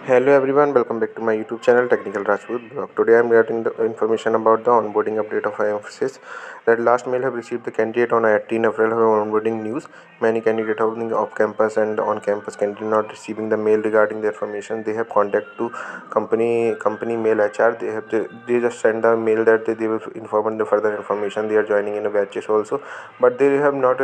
Hello everyone, welcome back to my YouTube channel Technical Rajput Blog. Today I am getting the information about the onboarding update of Mphasis. That last mail have received the candidate on 18 April have onboarding news. Many candidates are off campus and on campus candidate not receiving the mail regarding the information. They have contact to company mail HR. They just send the mail that they will inform the further information. They are joining in a batches also, but they have not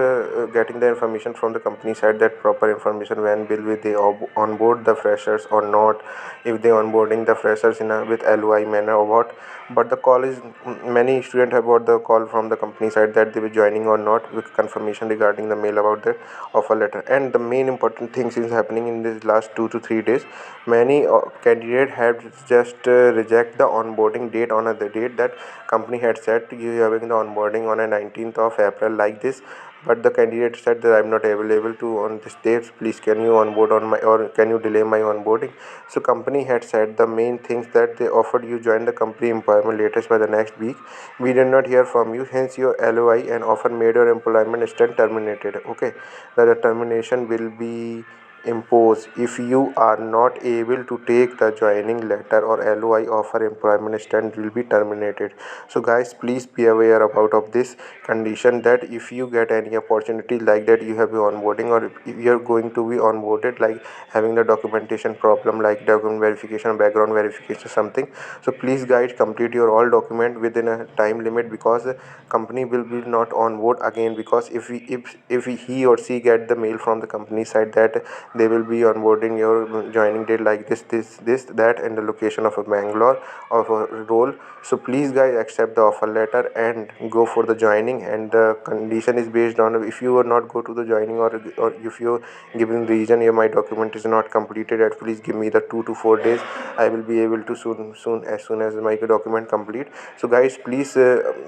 getting the information from the company side that proper information when will they onboard the freshers or not, if they onboarding the freshers in a with LOI manner or what. But the call is many students have got the call from the company side that they will joining or not with confirmation regarding the mail about the offer letter. And the main important things is happening in this last 2 to 3 days. Many candidate have just reject the onboarding date on a the date that company had said you having the onboarding on a 19th of April like this, but the candidate said that I'm not available to on this date, please can you onboard on my or can you delay my onboarding. So company had said the main things that they offered you join the company employment latest by the next week. We did not hear from you, hence your LOI and offer made your employment stand terminated. Okay, the termination will be imposed if you are not able to take the joining letter or LOI offer. Employment stand will be terminated. So guys, please be aware about of this condition that if you get any opportunity like that you have been onboarding or if you are going to be onboarded like having the documentation problem like document verification, background verification, something. So please guys complete your all document within a time limit, because the company will be not on board again, because if he or she get the mail from the company side that they will be onboarding your joining date like this that and the location of a Bangalore of a role. So please guys accept the offer letter and go for the joining, and the condition is based on if you are not go to the joining or if you giving reason yeah, my document is not completed yet, please give me the 2 to 4 days. I will be able to soon as my document complete. So guys, please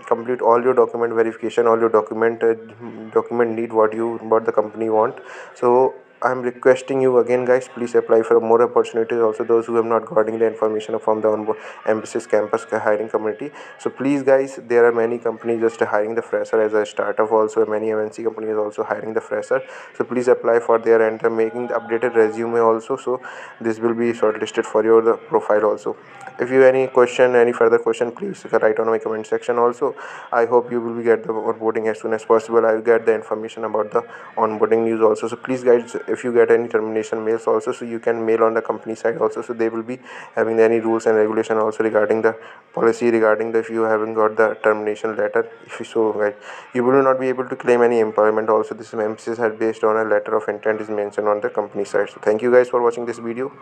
complete all your document verification, all your document need what the company want. So I'm requesting you again guys, please apply for more opportunities also, those who have not gotten the information from the Mphasis campus hiring community. So please guys, there are many companies just hiring the fresher as a startup, also many MNC companies also hiring the fresher. So please apply for their and making the updated resume also, so this will be shortlisted for your the profile also. If you any question, any further question, please write on my comment section also. I hope you will be get the onboarding as soon as possible. I will get the information about the onboarding news also. So please guys, if you get any termination mails also, so you can mail on the company side also, so they will be having any rules and regulation also regarding the policy regarding the if you haven't got the termination letter. If you so guys, you will not be able to claim any employment also. This emphasis had based on a letter of intent is mentioned on the company side. So thank you guys for watching this video.